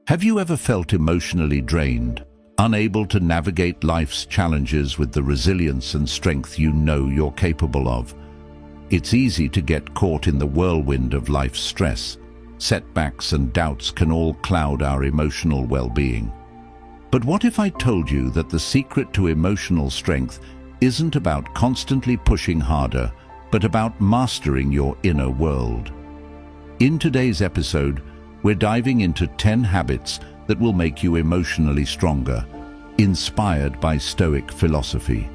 Have you ever felt emotionally drained, unable to navigate life's challenges with the resilience and strength you know you're capable of? It's easy to get caught in the whirlwind of life's stress. Setbacks and doubts can all cloud our emotional well-being. But what if I told you that the secret to emotional strength isn't about constantly pushing harder, but about mastering your inner world? In today's episode, we're diving into 10 habits that will make you emotionally stronger, inspired by Stoic philosophy.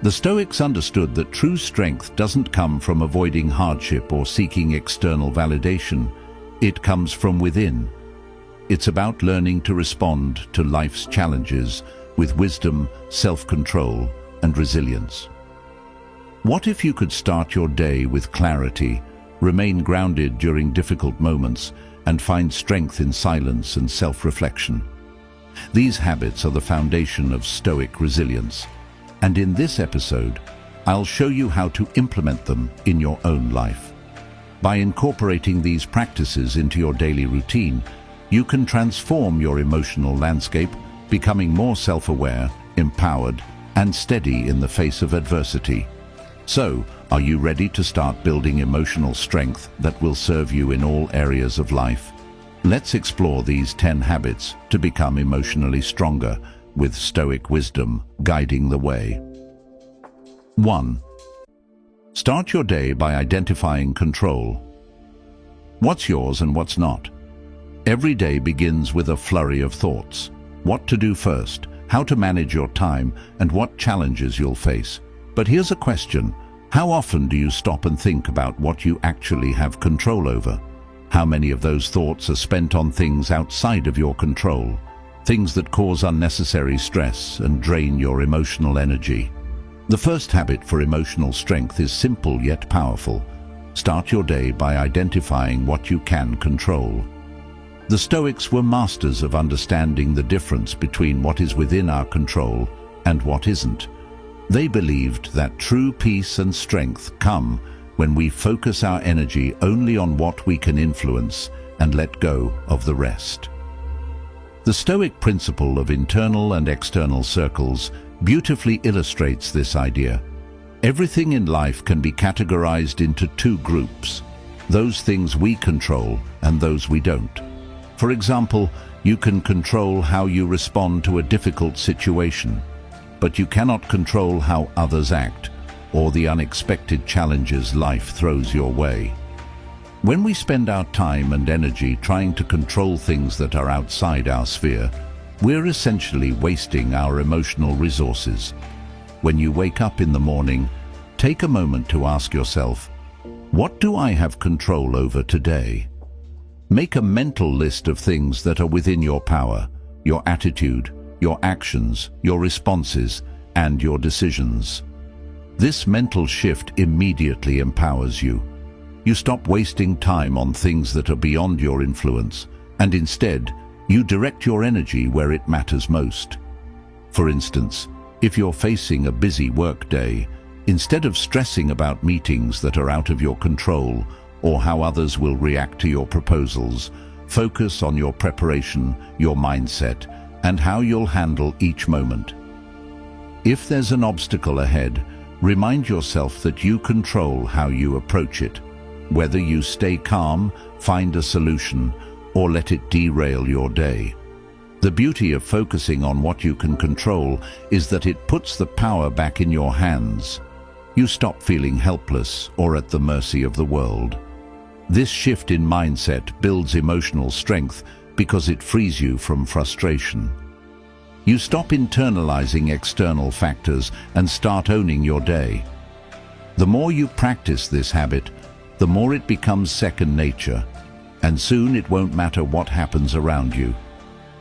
The Stoics understood that true strength doesn't come from avoiding hardship or seeking external validation. It comes from within. It's about learning to respond to life's challenges with wisdom, self-control, and resilience. What if you could start your day with clarity, remain grounded during difficult moments, and find strength in silence and self-reflection? These habits are the foundation of Stoic resilience, and in this episode, I'll show you how to implement them in your own life. By incorporating these practices into your daily routine, you can transform your emotional landscape, becoming more self-aware, empowered, and steady in the face of adversity. So, are you ready to start building emotional strength that will serve you in all areas of life? Let's explore these 10 habits to become emotionally stronger, with Stoic wisdom guiding the way. 1. Start your day by identifying control. What's yours and what's not? Every day begins with a flurry of thoughts. What to do first, how to manage your time, and what challenges you'll face. But here's a question. How often do you stop and think about what you actually have control over? How many of those thoughts are spent on things outside of your control? Things that cause unnecessary stress and drain your emotional energy. The first habit for emotional strength is simple yet powerful. Start your day by identifying what you can control. The Stoics were masters of understanding the difference between what is within our control and what isn't. They believed that true peace and strength come when we focus our energy only on what we can influence and let go of the rest. The Stoic principle of internal and external circles beautifully illustrates this idea. Everything in life can be categorized into two groups: those things we control and those we don't. For example, you can control how you respond to a difficult situation, but you cannot control how others act or the unexpected challenges life throws your way. When we spend our time and energy trying to control things that are outside our sphere, we're essentially wasting our emotional resources. When you wake up in the morning, take a moment to ask yourself, what do I have control over today? Make a mental list of things that are within your power: your attitude, your actions, your responses, and your decisions. This mental shift immediately empowers you. You stop wasting time on things that are beyond your influence, and instead, you direct your energy where it matters most. For instance, if you're facing a busy workday, instead of stressing about meetings that are out of your control or how others will react to your proposals, focus on your preparation, your mindset, and how you'll handle each moment. If there's an obstacle ahead, remind yourself that you control how you approach it. Whether you stay calm, find a solution, or let it derail your day. The beauty of focusing on what you can control is that it puts the power back in your hands. You stop feeling helpless or at the mercy of the world. This shift in mindset builds emotional strength because it frees you from frustration. You stop internalizing external factors and start owning your day. The more you practice this habit, the more it becomes second nature, and soon it won't matter what happens around you.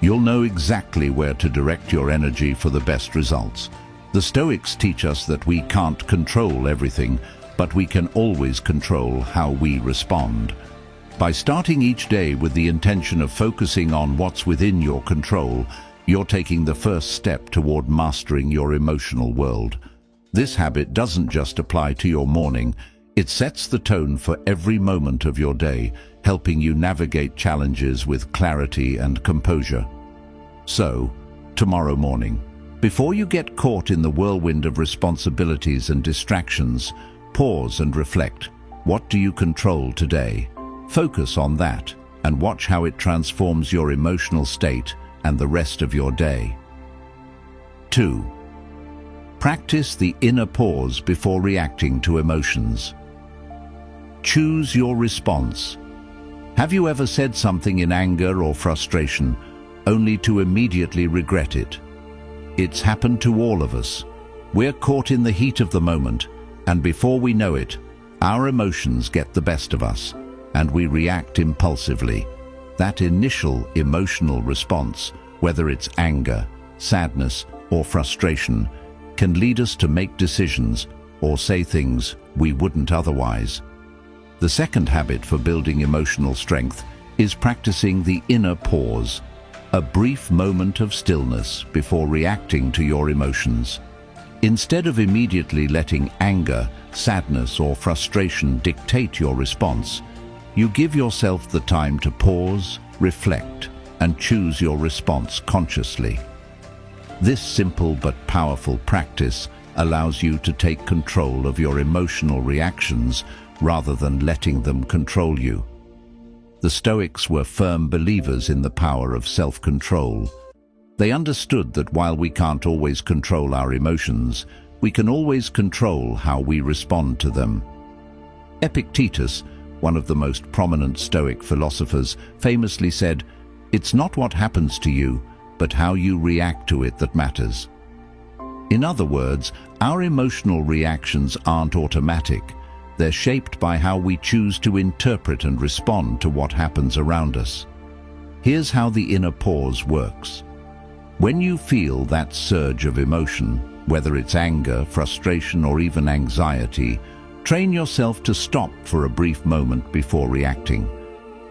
You'll know exactly where to direct your energy for the best results. The Stoics teach us that we can't control everything, but we can always control how we respond. By starting each day with the intention of focusing on what's within your control, you're taking the first step toward mastering your emotional world. This habit doesn't just apply to your morning, It sets the tone for every moment of your day, helping you navigate challenges with clarity and composure. So, tomorrow morning, before you get caught in the whirlwind of responsibilities and distractions, pause and reflect. What do you control today? Focus on that and watch how it transforms your emotional state and the rest of your day. 2. Practice the inner pause before reacting to emotions. Choose your response. Have you ever said something in anger or frustration, only to immediately regret it? It's happened to all of us. We're caught in the heat of the moment, and before we know it, our emotions get the best of us, and we react impulsively. That initial emotional response, whether it's anger, sadness, or frustration, can lead us to make decisions or say things we wouldn't otherwise. The second habit for building emotional strength is practicing the inner pause, a brief moment of stillness before reacting to your emotions. Instead of immediately letting anger, sadness, or frustration dictate your response, you give yourself the time to pause, reflect, and choose your response consciously. This simple but powerful practice allows you to take control of your emotional reactions rather than letting them control you. The Stoics were firm believers in the power of self-control. They understood that while we can't always control our emotions, we can always control how we respond to them. Epictetus, one of the most prominent Stoic philosophers, famously said, "It's not what happens to you, but how you react to it that matters." In other words, our emotional reactions aren't automatic. They're shaped by how we choose to interpret and respond to what happens around us. Here's how the inner pause works. When you feel that surge of emotion, whether it's anger, frustration, or even anxiety, train yourself to stop for a brief moment before reacting.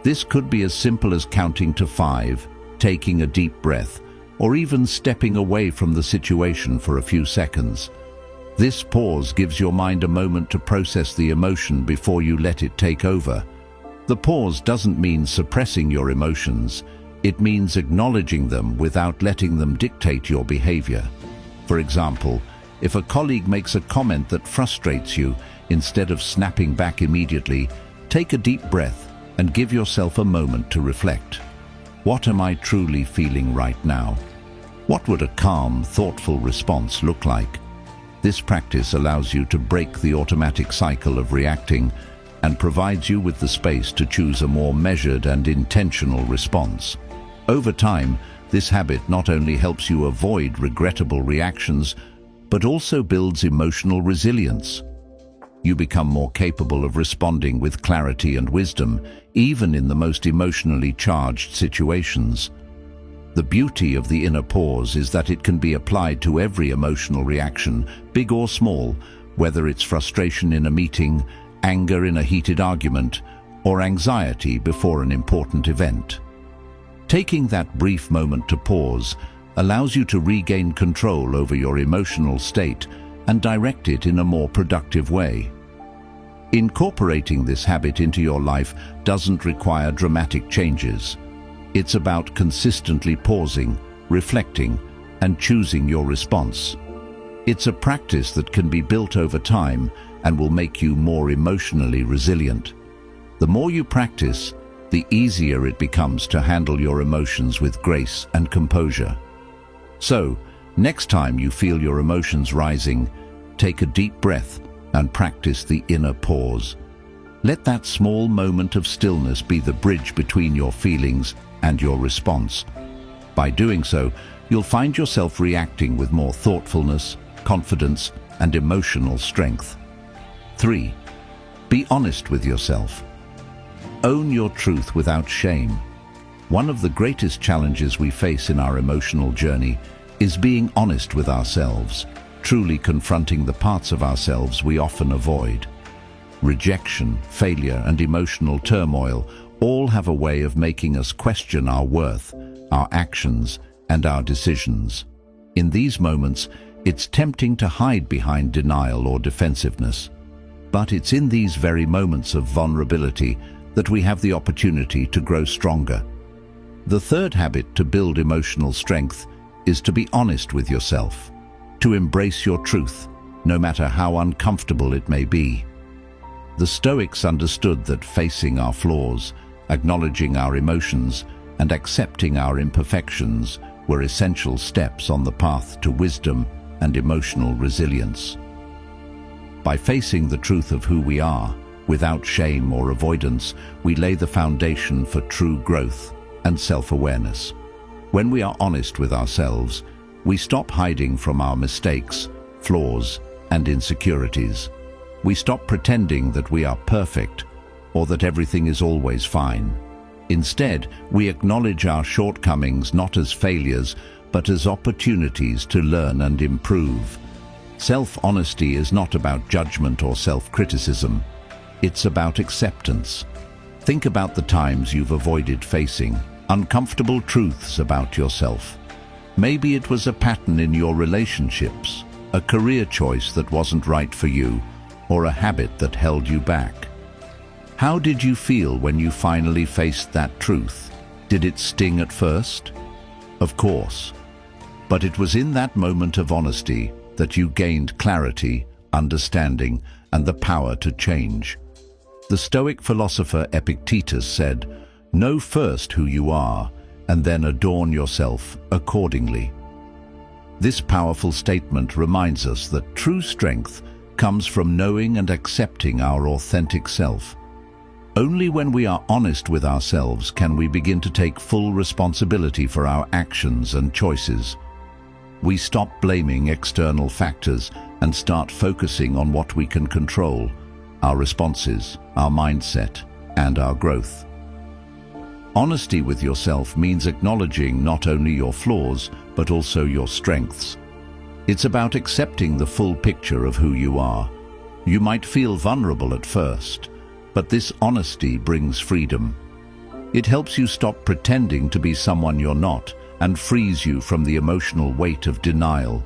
This could be as simple as counting to 5, taking a deep breath, or even stepping away from the situation for a few seconds. This pause gives your mind a moment to process the emotion before you let it take over. The pause doesn't mean suppressing your emotions. It means acknowledging them without letting them dictate your behavior. For example, if a colleague makes a comment that frustrates you, instead of snapping back immediately, take a deep breath and give yourself a moment to reflect. What am I truly feeling right now? What would a calm, thoughtful response look like? This practice allows you to break the automatic cycle of reacting and provides you with the space to choose a more measured and intentional response. Over time, this habit not only helps you avoid regrettable reactions, but also builds emotional resilience. You become more capable of responding with clarity and wisdom, even in the most emotionally charged situations. The beauty of the inner pause is that it can be applied to every emotional reaction, big or small, whether it's frustration in a meeting, anger in a heated argument, or anxiety before an important event. Taking that brief moment to pause allows you to regain control over your emotional state and direct it in a more productive way. Incorporating this habit into your life doesn't require dramatic changes. It's about consistently pausing, reflecting, and choosing your response. It's a practice that can be built over time and will make you more emotionally resilient. The more you practice, the easier it becomes to handle your emotions with grace and composure. So, next time you feel your emotions rising, take a deep breath and practice the inner pause. Let that small moment of stillness be the bridge between your feelings and your response. By doing so, you'll find yourself reacting with more thoughtfulness, confidence, and emotional strength. 3. Be honest with yourself. Own your truth without shame. One of the greatest challenges we face in our emotional journey is being honest with ourselves, truly confronting the parts of ourselves we often avoid. Rejection, failure, and emotional turmoil all have a way of making us question our worth, our actions, and our decisions. In these moments, it's tempting to hide behind denial or defensiveness. But it's in these very moments of vulnerability that we have the opportunity to grow stronger. The third habit to build emotional strength is to be honest with yourself, to embrace your truth, no matter how uncomfortable it may be. The Stoics understood that facing our flaws, acknowledging our emotions, and accepting our imperfections were essential steps on the path to wisdom and emotional resilience. By facing the truth of who we are, without shame or avoidance, we lay the foundation for true growth and self-awareness. When we are honest with ourselves, we stop hiding from our mistakes, flaws, and insecurities. We stop pretending that we are perfect or that everything is always fine. Instead, we acknowledge our shortcomings not as failures, but as opportunities to learn and improve. Self-honesty is not about judgment or self-criticism. It's about acceptance. Think about the times you've avoided facing uncomfortable truths about yourself. Maybe it was a pattern in your relationships, a career choice that wasn't right for you, or a habit that held you back. How did you feel when you finally faced that truth? Did it sting at first? Of course. But it was in that moment of honesty that you gained clarity, understanding, and the power to change. The Stoic philosopher Epictetus said, "Know first who you are, and then adorn yourself accordingly." This powerful statement reminds us that true strength comes from knowing and accepting our authentic self. Only when we are honest with ourselves can we begin to take full responsibility for our actions and choices. We stop blaming external factors and start focusing on what we can control: our responses, our mindset, and our growth. Honesty with yourself means acknowledging not only your flaws, but also your strengths. It's about accepting the full picture of who you are. You might feel vulnerable at first, but this honesty brings freedom. It helps you stop pretending to be someone you're not and frees you from the emotional weight of denial.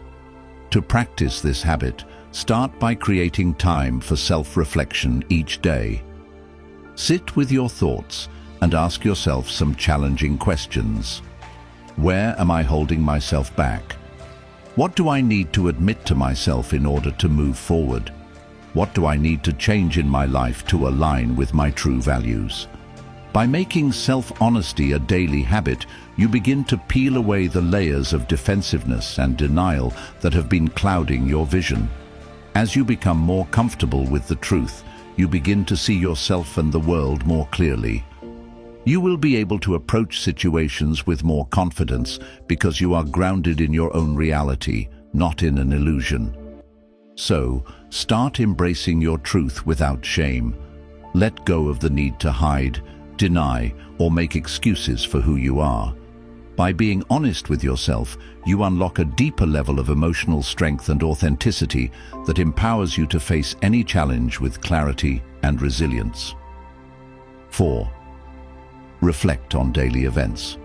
To practice this habit, start by creating time for self-reflection each day. Sit with your thoughts and ask yourself some challenging questions. Where am I holding myself back? What do I need to admit to myself in order to move forward? What do I need to change in my life to align with my true values? By making self-honesty a daily habit, you begin to peel away the layers of defensiveness and denial that have been clouding your vision. As you become more comfortable with the truth, you begin to see yourself and the world more clearly. You will be able to approach situations with more confidence because you are grounded in your own reality, not in an illusion. So, start embracing your truth without shame. Let go of the need to hide, deny, or make excuses for who you are. By being honest with yourself, you unlock a deeper level of emotional strength and authenticity that empowers you to face any challenge with clarity and resilience. 4. Reflect on daily events.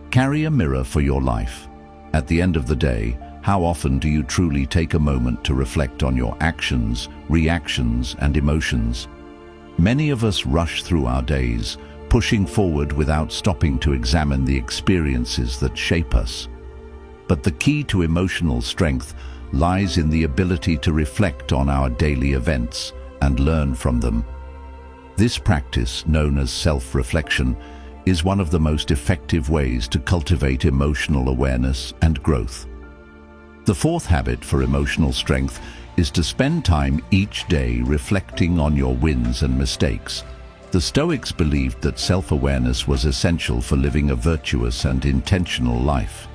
Carry a mirror for your life. At the end of the day, how often do you truly take a moment to reflect on your actions, reactions, and emotions? Many of us rush through our days, pushing forward without stopping to examine the experiences that shape us. But the key to emotional strength lies in the ability to reflect on our daily events and learn from them. This practice, known as self-reflection, is one of the most effective ways to cultivate emotional awareness and growth. The fourth habit for emotional strength is to spend time each day reflecting on your wins and mistakes. The Stoics believed that self-awareness was essential for living a virtuous and intentional life.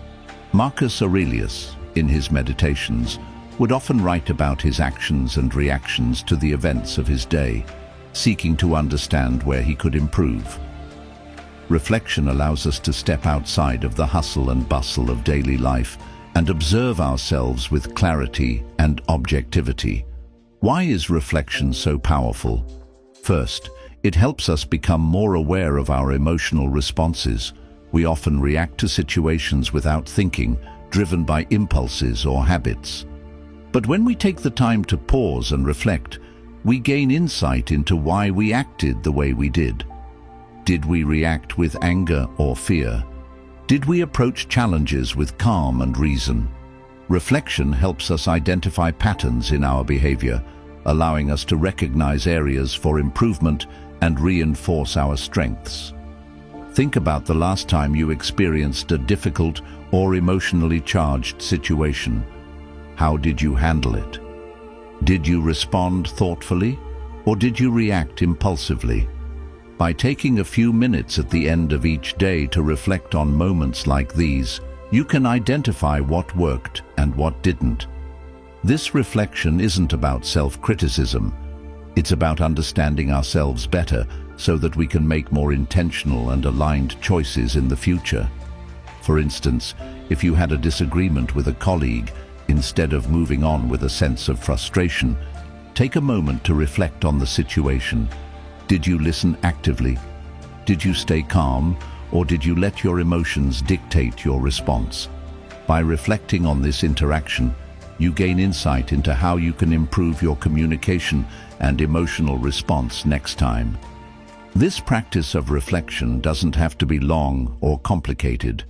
Marcus Aurelius, in his Meditations, would often write about his actions and reactions to the events of his day, seeking to understand where he could improve. Reflection allows us to step outside of the hustle and bustle of daily life and observe ourselves with clarity and objectivity. Why is reflection so powerful? First, it helps us become more aware of our emotional responses. We often react to situations without thinking, driven by impulses or habits. But when we take the time to pause and reflect, we gain insight into why we acted the way we did. Did we react with anger or fear? Did we approach challenges with calm and reason? Reflection helps us identify patterns in our behavior, allowing us to recognize areas for improvement and reinforce our strengths. Think about the last time you experienced a difficult or emotionally charged situation. How did you handle it? Did you respond thoughtfully, or did you react impulsively? By taking a few minutes at the end of each day to reflect on moments like these, you can identify what worked and what didn't. This reflection isn't about self-criticism. It's about understanding ourselves better so that we can make more intentional and aligned choices in the future. For instance, if you had a disagreement with a colleague, instead of moving on with a sense of frustration, take a moment to reflect on the situation. Did you listen actively? Did you stay calm, or did you let your emotions dictate your response? By reflecting on this interaction, you gain insight into how you can improve your communication and emotional response next time. This practice of reflection doesn't have to be long or complicated.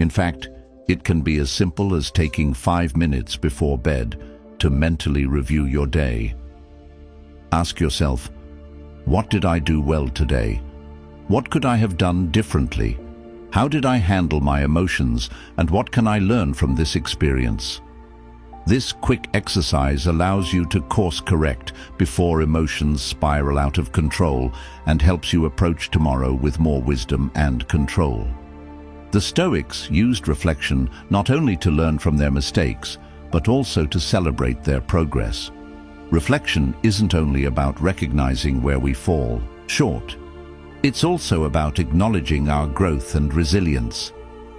In fact, it can be as simple as taking 5 minutes before bed to mentally review your day. Ask yourself, what did I do well today? What could I have done differently? How did I handle my emotions, and what can I learn from this experience? This quick exercise allows you to course correct before emotions spiral out of control and helps you approach tomorrow with more wisdom and control. The Stoics used reflection not only to learn from their mistakes, but also to celebrate their progress. Reflection isn't only about recognizing where we fall short. It's also about acknowledging our growth and resilience.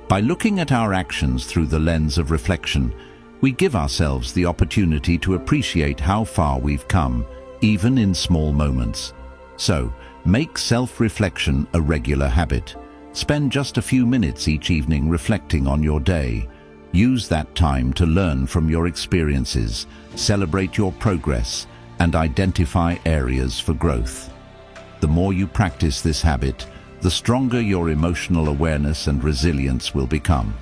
By looking at our actions through the lens of reflection, we give ourselves the opportunity to appreciate how far we've come, even in small moments. So, make self-reflection a regular habit. Spend just a few minutes each evening reflecting on your day. Use that time to learn from your experiences, celebrate your progress, and identify areas for growth. The more you practice this habit, the stronger your emotional awareness and resilience will become.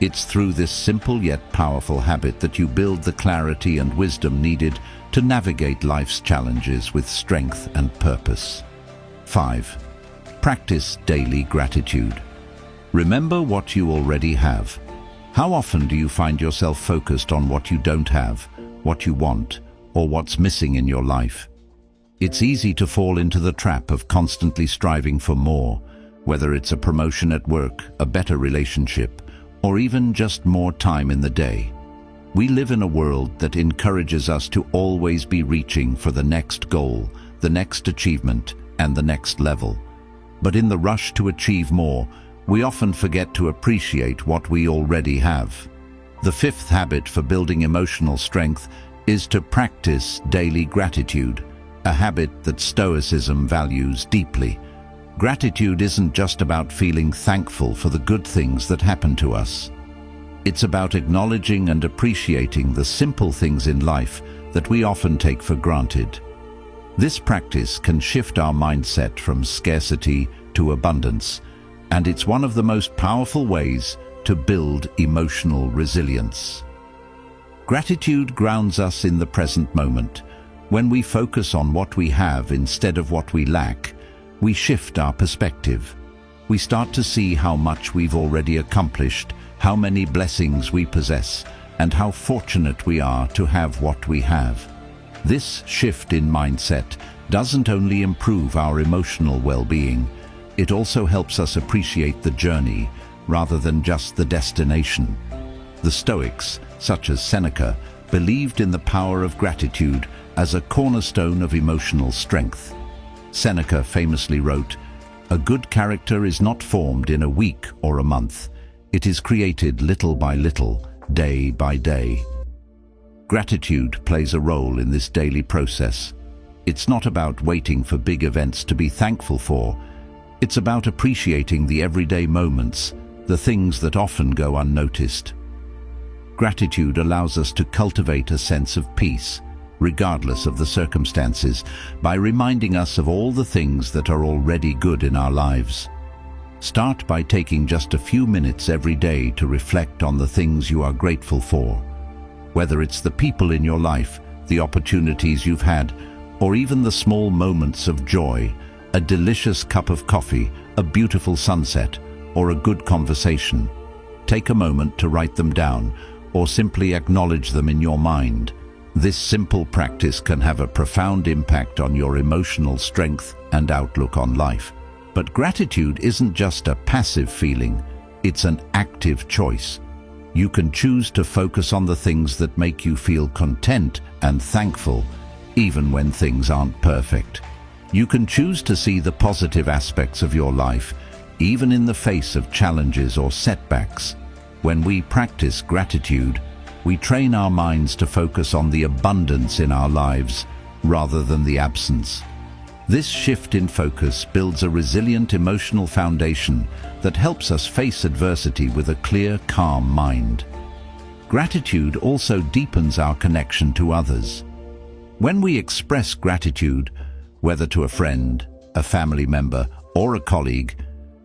It's through this simple yet powerful habit that you build the clarity and wisdom needed to navigate life's challenges with strength and purpose. 5. Practice daily gratitude. Remember what you already have. How often do you find yourself focused on what you don't have, what you want, or what's missing in your life? It's easy to fall into the trap of constantly striving for more, whether it's a promotion at work, a better relationship, or even just more time in the day. We live in a world that encourages us to always be reaching for the next goal, the next achievement, and the next level. But in the rush to achieve more, we often forget to appreciate what we already have. The 5th habit for building emotional strength is to practice daily gratitude, a habit that Stoicism values deeply. Gratitude isn't just about feeling thankful for the good things that happen to us. It's about acknowledging and appreciating the simple things in life that we often take for granted. This practice can shift our mindset from scarcity to abundance, and it's one of the most powerful ways to build emotional resilience. Gratitude grounds us in the present moment. When we focus on what we have instead of what we lack, we shift our perspective. We start to see how much we've already accomplished, how many blessings we possess, and how fortunate we are to have what we have. This shift in mindset doesn't only improve our emotional well-being, it also helps us appreciate the journey rather than just the destination. The Stoics, such as Seneca, believed in the power of gratitude as a cornerstone of emotional strength. Seneca famously wrote, "A good character is not formed in a week or a month. It is created little by little, day by day." Gratitude plays a role in this daily process. It's not about waiting for big events to be thankful for. It's about appreciating the everyday moments, the things that often go unnoticed. Gratitude allows us to cultivate a sense of peace, regardless of the circumstances, by reminding us of all the things that are already good in our lives. Start by taking just a few minutes every day to reflect on the things you are grateful for. Whether it's the people in your life, the opportunities you've had, or even the small moments of joy, a delicious cup of coffee, a beautiful sunset, or a good conversation. Take a moment to write them down, or simply acknowledge them in your mind. This simple practice can have a profound impact on your emotional strength and outlook on life. But gratitude isn't just a passive feeling, it's an active choice. You can choose to focus on the things that make you feel content and thankful, even when things aren't perfect. You can choose to see the positive aspects of your life, even in the face of challenges or setbacks. When we practice gratitude, we train our minds to focus on the abundance in our lives rather than the absence. This shift in focus builds a resilient emotional foundation that helps us face adversity with a clear, calm mind. Gratitude also deepens our connection to others. When we express gratitude, whether to a friend, a family member, or a colleague,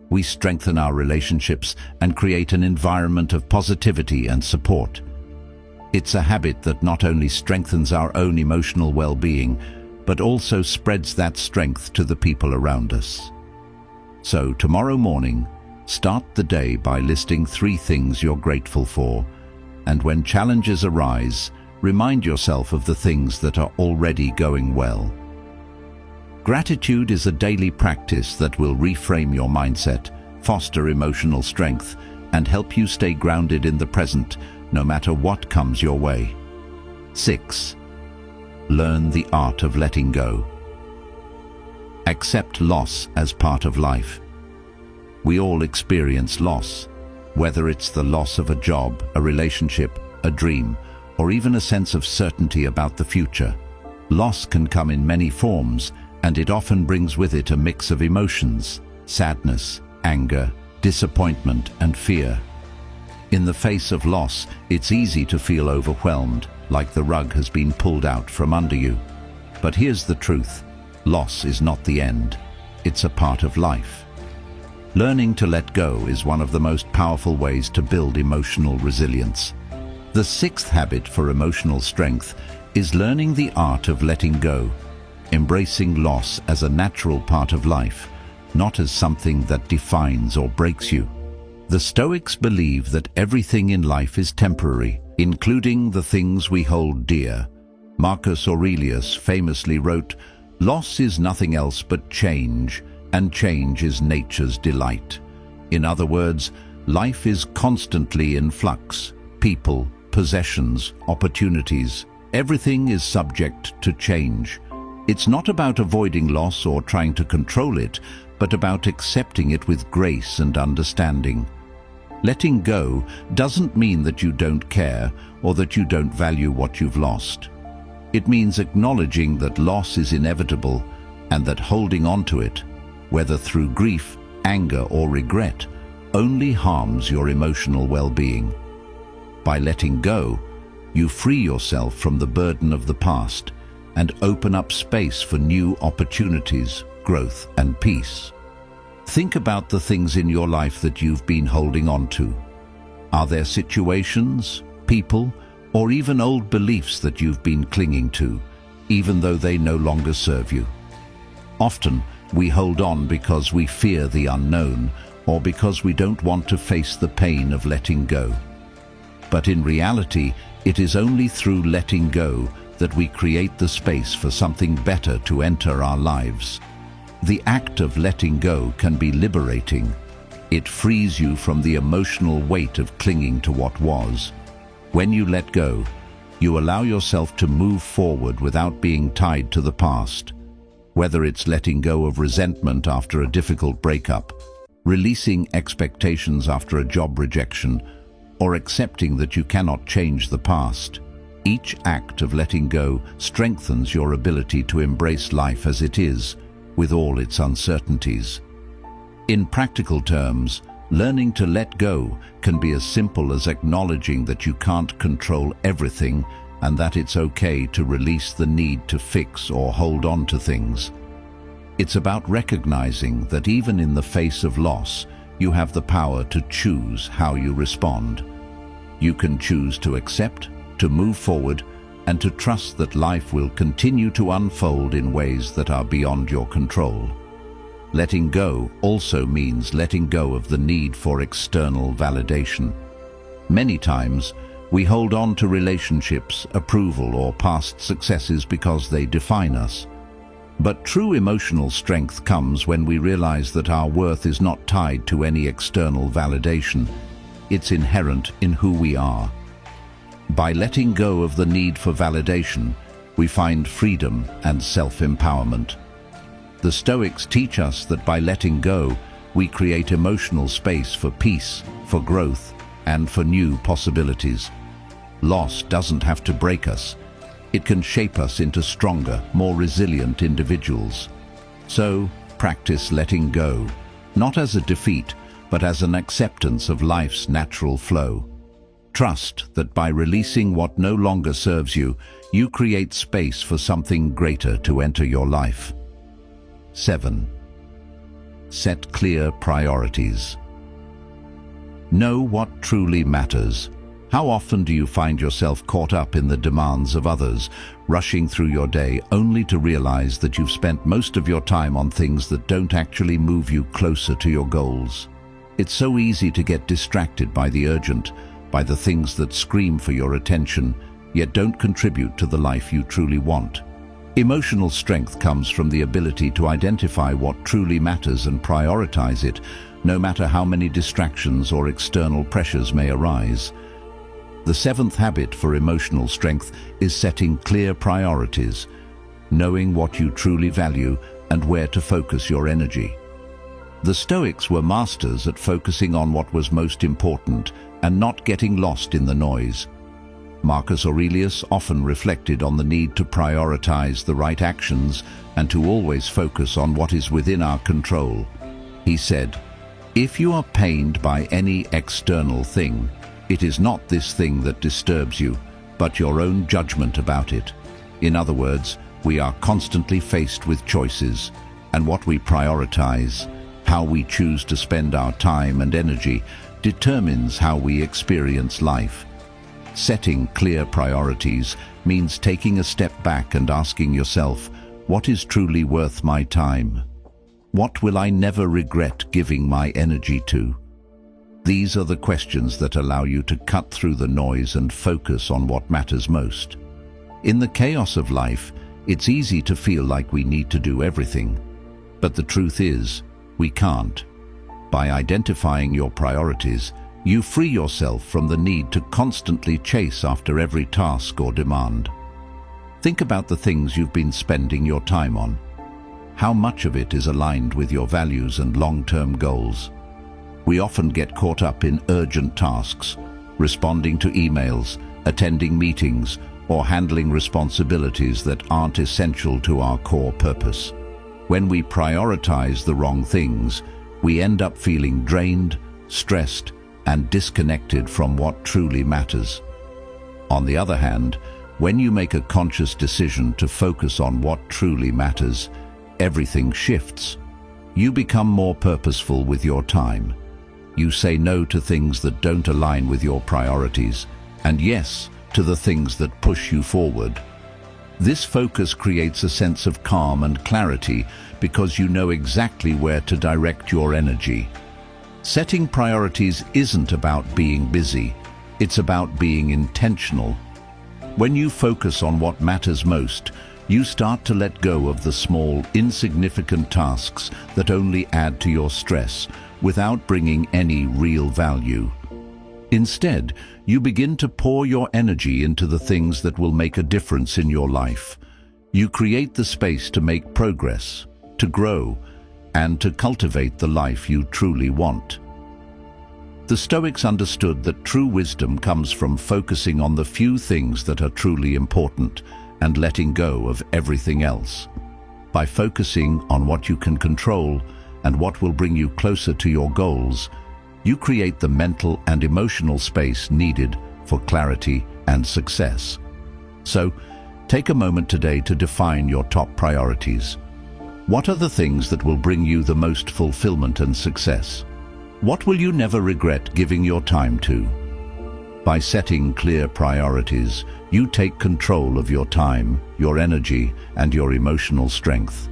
we strengthen our relationships and create an environment of positivity and support. It's a habit that not only strengthens our own emotional well-being, but also spreads that strength to the people around us. So tomorrow morning, start the day by listing 3 things you're grateful for, and when challenges arise, remind yourself of the things that are already going well. Gratitude is a daily practice that will reframe your mindset, foster emotional strength, and help you stay grounded in the present, no matter what comes your way. 6. Learn the art of letting go. Accept loss as part of life. We all experience loss, whether it's the loss of a job, a relationship, a dream, or even a sense of certainty about the future. Loss can come in many forms, and it often brings with it a mix of emotions: sadness, anger, disappointment, and fear. In the face of loss, it's easy to feel overwhelmed, like the rug has been pulled out from under you. But here's the truth: loss is not the end. It's a part of life. Learning to let go is one of the most powerful ways to build emotional resilience. The 6th habit for emotional strength is learning the art of letting go, embracing loss as a natural part of life, not as something that defines or breaks you. The Stoics believe that everything in life is temporary, including the things we hold dear. Marcus Aurelius famously wrote, "Loss is nothing else but change, and change is nature's delight." In other words, life is constantly in flux. People, possessions, opportunities, everything is subject to change. It's not about avoiding loss or trying to control it, but about accepting it with grace and understanding. Letting go doesn't mean that you don't care or that you don't value what you've lost. It means acknowledging that loss is inevitable and that holding on to it, whether through grief, anger, or regret, only harms your emotional well-being. By letting go, you free yourself from the burden of the past and open up space for new opportunities, growth, and peace. Think about the things in your life that you've been holding on to. Are there situations, people, or even old beliefs that you've been clinging to, even though they no longer serve you? Often, we hold on because we fear the unknown or because we don't want to face the pain of letting go. But in reality, it is only through letting go that we create the space for something better to enter our lives. The act of letting go can be liberating. It frees you from the emotional weight of clinging to what was. When you let go, you allow yourself to move forward without being tied to the past. Whether it's letting go of resentment after a difficult breakup, releasing expectations after a job rejection, or accepting that you cannot change the past, each act of letting go strengthens your ability to embrace life as it is, with all its uncertainties. In practical terms, learning to let go can be as simple as acknowledging that you can't control everything and that it's okay to release the need to fix or hold on to things. It's about recognizing that even in the face of loss, you have the power to choose how you respond. You can choose to accept, to move forward, and to trust that life will continue to unfold in ways that are beyond your control. Letting go also means letting go of the need for external validation. Many times, we hold on to relationships, approval, or past successes because they define us. But true emotional strength comes when we realize that our worth is not tied to any external validation. It's inherent in who we are. By letting go of the need for validation, we find freedom and self-empowerment. The Stoics teach us that by letting go, we create emotional space for peace, for growth, and for new possibilities. Loss doesn't have to break us. It can shape us into stronger, more resilient individuals. So, practice letting go, not as a defeat, but as an acceptance of life's natural flow. Trust that by releasing what no longer serves you, you create space for something greater to enter your life. 7. Set clear priorities. Know what truly matters. How often do you find yourself caught up in the demands of others, rushing through your day only to realize that you've spent most of your time on things that don't actually move you closer to your goals? It's so easy to get distracted by the urgent, by the things that scream for your attention, yet don't contribute to the life you truly want. Emotional strength comes from the ability to identify what truly matters and prioritize it, no matter how many distractions or external pressures may arise. The 7th habit for emotional strength is setting clear priorities, knowing what you truly value and where to focus your energy. The Stoics were masters at focusing on what was most important and not getting lost in the noise. Marcus Aurelius often reflected on the need to prioritize the right actions and to always focus on what is within our control. He said, "If you are pained by any external thing, it is not this thing that disturbs you, but your own judgment about it." In other words, we are constantly faced with choices, and what we prioritize, how we choose to spend our time and energy, determines how we experience life. Setting clear priorities means taking a step back and asking yourself, what is truly worth my time? What will I never regret giving my energy to? These are the questions that allow you to cut through the noise and focus on what matters most. In the chaos of life, it's easy to feel like we need to do everything. But the truth is, we can't. By identifying your priorities, you free yourself from the need to constantly chase after every task or demand. Think about the things you've been spending your time on. How much of it is aligned with your values and long-term goals? We often get caught up in urgent tasks, responding to emails, attending meetings, or handling responsibilities that aren't essential to our core purpose. When we prioritize the wrong things, we end up feeling drained, stressed, and disconnected from what truly matters. On the other hand, when you make a conscious decision to focus on what truly matters, everything shifts. You become more purposeful with your time. You say no to things that don't align with your priorities, and yes to the things that push you forward. This focus creates a sense of calm and clarity because you know exactly where to direct your energy. Setting priorities isn't about being busy, it's about being intentional. When you focus on what matters most, you start to let go of the small, insignificant tasks that only add to your stress without bringing any real value. Instead, you begin to pour your energy into the things that will make a difference in your life. You create the space to make progress, to grow, and to cultivate the life you truly want. The Stoics understood that true wisdom comes from focusing on the few things that are truly important and letting go of everything else. By focusing on what you can control and what will bring you closer to your goals, you create the mental and emotional space needed for clarity and success. So, take a moment today to define your top priorities. What are the things that will bring you the most fulfillment and success? What will you never regret giving your time to? By setting clear priorities, you take control of your time, your energy, and your emotional strength.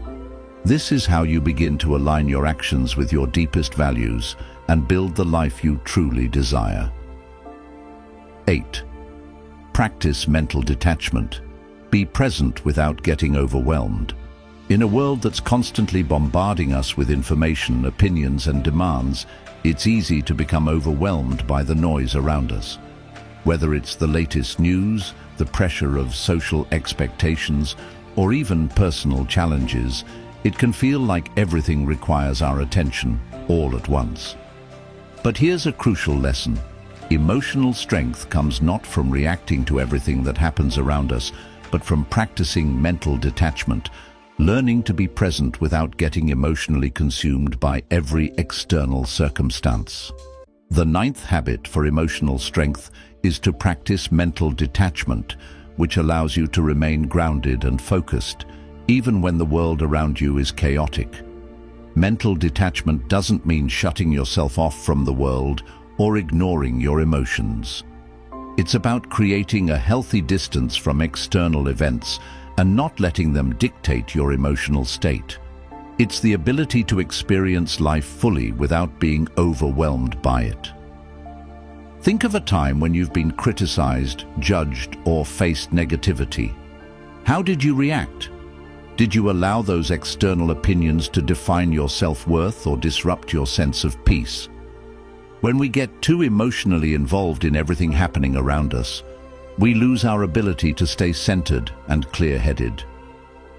This is how you begin to align your actions with your deepest values and build the life you truly desire. 8. Practice mental detachment. Be present without getting overwhelmed. In a world that's constantly bombarding us with information, opinions, and demands, it's easy to become overwhelmed by the noise around us. Whether it's the latest news, the pressure of social expectations, or even personal challenges, it can feel like everything requires our attention all at once. But here's a crucial lesson. Emotional strength comes not from reacting to everything that happens around us, but from practicing mental detachment, learning to be present without getting emotionally consumed by every external circumstance. The 9th habit for emotional strength is to practice mental detachment, which allows you to remain grounded and focused, even when the world around you is chaotic. Mental detachment doesn't mean shutting yourself off from the world or ignoring your emotions. It's about creating a healthy distance from external events and not letting them dictate your emotional state. It's the ability to experience life fully without being overwhelmed by it. Think of a time when you've been criticized, judged, or faced negativity. How did you react? Did you allow those external opinions to define your self-worth or disrupt your sense of peace? When we get too emotionally involved in everything happening around us, we lose our ability to stay centered and clear-headed.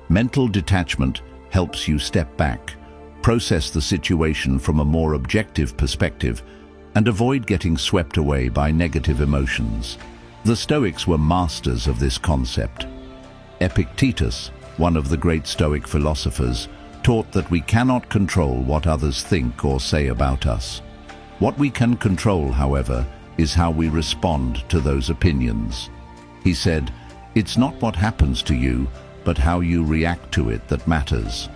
Mental detachment helps you step back, process the situation from a more objective perspective, and avoid getting swept away by negative emotions. The Stoics were masters of this concept. Epictetus, one of the great Stoic philosophers, taught that we cannot control what others think or say about us. What we can control, however, is how we respond to those opinions. He said, "It's not what happens to you, but how you react to it that matters."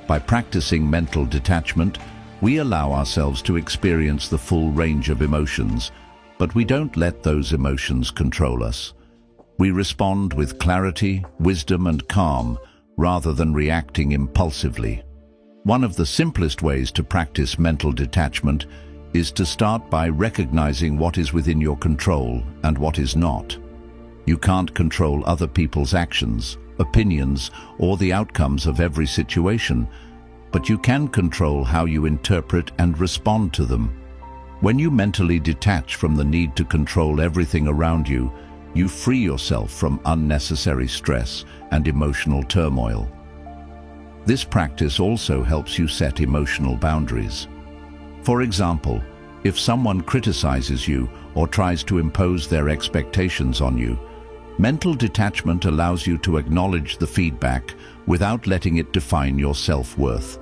By practicing mental detachment, we allow ourselves to experience the full range of emotions, but we don't let those emotions control us. We respond with clarity, wisdom, and calm, rather than reacting impulsively. One of the simplest ways to practice mental detachment is to start by recognizing what is within your control and what is not. You can't control other people's actions, opinions, or the outcomes of every situation, but you can control how you interpret and respond to them. When you mentally detach from the need to control everything around you, you free yourself from unnecessary stress and emotional turmoil. This practice also helps you set emotional boundaries. For example, if someone criticizes you or tries to impose their expectations on you, mental detachment allows you to acknowledge the feedback without letting it define your self-worth.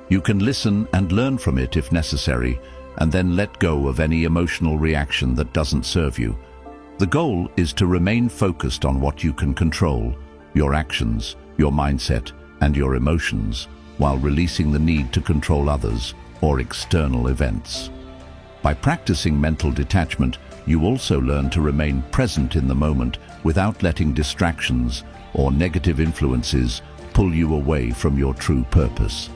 You can listen and learn from it if necessary, and then let go of any emotional reaction that doesn't serve you. The goal is to remain focused on what you can control, your actions, your mindset, and your emotions, while releasing the need to control others or external events. By practicing mental detachment, you also learn to remain present in the moment without letting distractions or negative influences pull you away from your true purpose.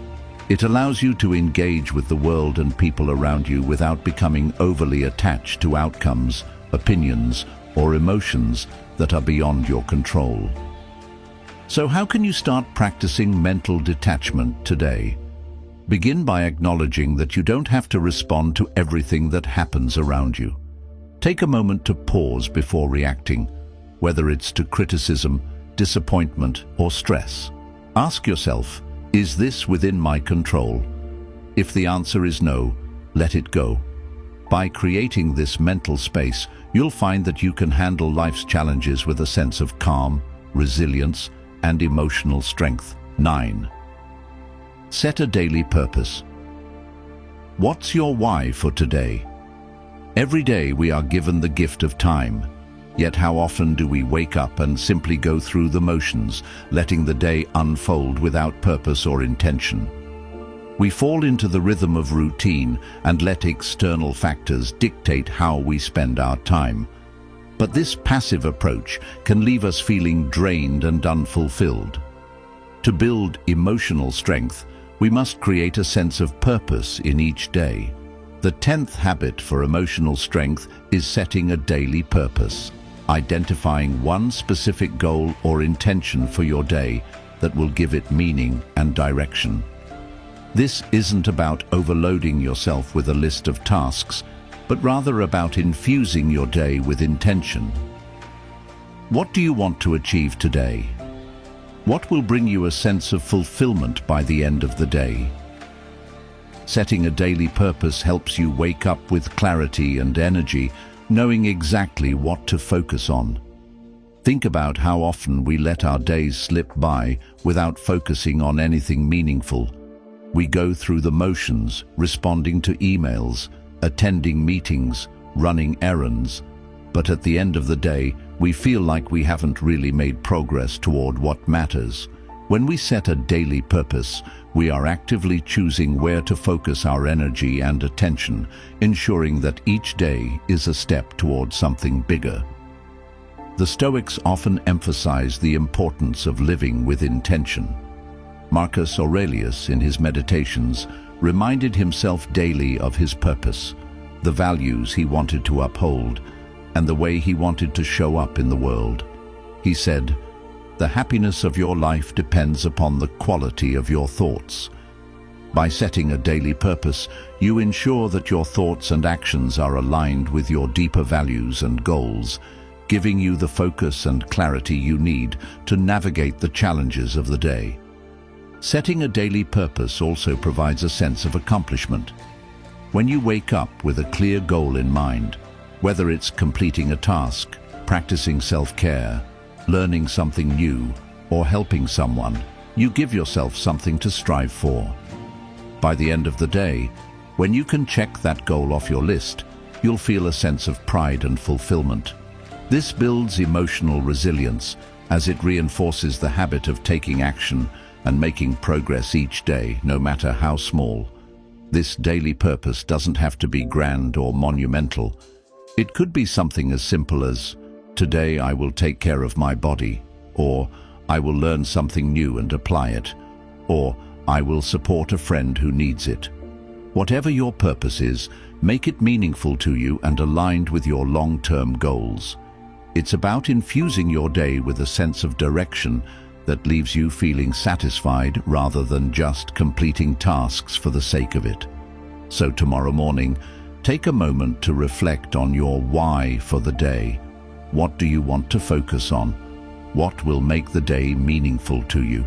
It allows you to engage with the world and people around you without becoming overly attached to outcomes, opinions, or emotions that are beyond your control. So how can you start practicing mental detachment today? Begin by acknowledging that you don't have to respond to everything that happens around you. Take a moment to pause before reacting, whether it's to criticism, disappointment, or stress. Ask yourself, is this within my control? If the answer is no, let it go. By creating this mental space, you'll find that you can handle life's challenges with a sense of calm, resilience, and emotional strength. 9. Set a daily purpose. What's your why for today? Every day we are given the gift of time. Yet how often do we wake up and simply go through the motions, letting the day unfold without purpose or intention? We fall into the rhythm of routine and let external factors dictate how we spend our time. But this passive approach can leave us feeling drained and unfulfilled. To build emotional strength, we must create a sense of purpose in each day. The 10th habit for emotional strength is setting a daily purpose, identifying one specific goal or intention for your day that will give it meaning and direction. This isn't about overloading yourself with a list of tasks, but rather about infusing your day with intention. What do you want to achieve today? What will bring you a sense of fulfillment by the end of the day? Setting a daily purpose helps you wake up with clarity and energy, knowing exactly what to focus on. Think about how often we let our days slip by without focusing on anything meaningful. We go through the motions, responding to emails, attending meetings, running errands, but at the end of the day, we feel like we haven't really made progress toward what matters. When we set a daily purpose, we are actively choosing where to focus our energy and attention, ensuring that each day is a step towards something bigger. The Stoics often emphasize the importance of living with intention. Marcus Aurelius, in his Meditations, reminded himself daily of his purpose, the values he wanted to uphold, and the way he wanted to show up in the world. He said, "The happiness of your life depends upon the quality of your thoughts." By setting a daily purpose, you ensure that your thoughts and actions are aligned with your deeper values and goals, giving you the focus and clarity you need to navigate the challenges of the day. Setting a daily purpose also provides a sense of accomplishment. When you wake up with a clear goal in mind, whether it's completing a task, practicing self-care, learning something new, or helping someone, you give yourself something to strive for. By the end of the day, when you can check that goal off your list, you'll feel a sense of pride and fulfillment. This builds emotional resilience as it reinforces the habit of taking action and making progress each day, no matter how small. This daily purpose doesn't have to be grand or monumental. It could be something as simple as, "Today I will take care of my body," or "I will learn something new and apply it," or "I will support a friend who needs it." Whatever your purpose is, make it meaningful to you and aligned with your long-term goals. It's about infusing your day with a sense of direction that leaves you feeling satisfied rather than just completing tasks for the sake of it. So tomorrow morning, take a moment to reflect on your why for the day. What do you want to focus on? What will make the day meaningful to you?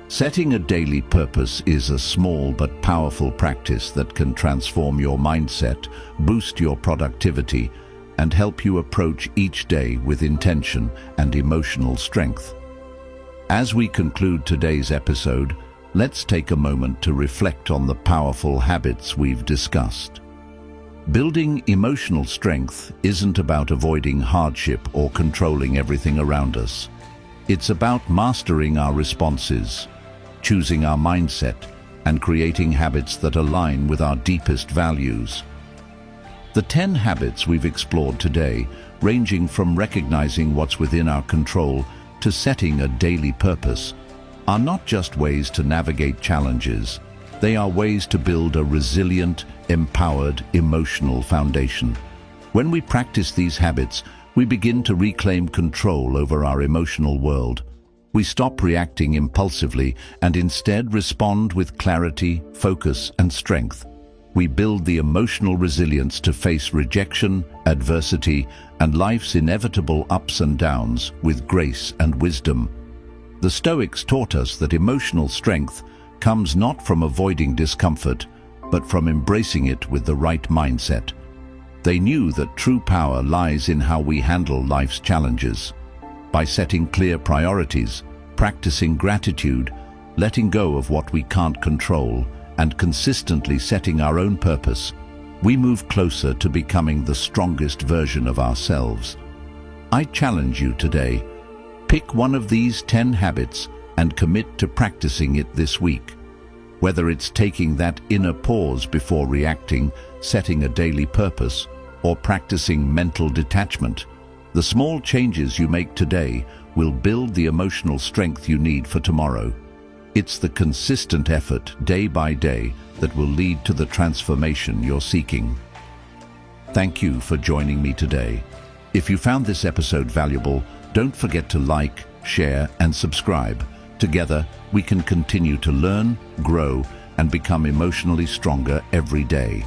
Setting a daily purpose is a small but powerful practice that can transform your mindset, boost your productivity, and help you approach each day with intention and emotional strength. As we conclude today's episode, let's take a moment to reflect on the powerful habits we've discussed. Building emotional strength isn't about avoiding hardship or controlling everything around us. It's about mastering our responses, choosing our mindset, and creating habits that align with our deepest values. The 10 habits we've explored today, ranging from recognizing what's within our control to setting a daily purpose, are not just ways to navigate challenges. They are ways to build a resilient, empowered, emotional foundation. When we practice these habits, we begin to reclaim control over our emotional world. We stop reacting impulsively and instead respond with clarity, focus, and strength. We build the emotional resilience to face rejection, adversity, and life's inevitable ups and downs with grace and wisdom. The Stoics taught us that emotional strength comes not from avoiding discomfort, but from embracing it with the right mindset. They knew that true power lies in how we handle life's challenges. By setting clear priorities, practicing gratitude, letting go of what we can't control, and consistently setting our own purpose, we move closer to becoming the strongest version of ourselves. I challenge you today. Pick one of these 10 habits and commit to practicing it this week. Whether it's taking that inner pause before reacting, setting a daily purpose, or practicing mental detachment, the small changes you make today will build the emotional strength you need for tomorrow. It's the consistent effort, day by day, that will lead to the transformation you're seeking. Thank you for joining me today. If you found this episode valuable, don't forget to like, share, and subscribe. Together, we can continue to learn, grow, and become emotionally stronger every day.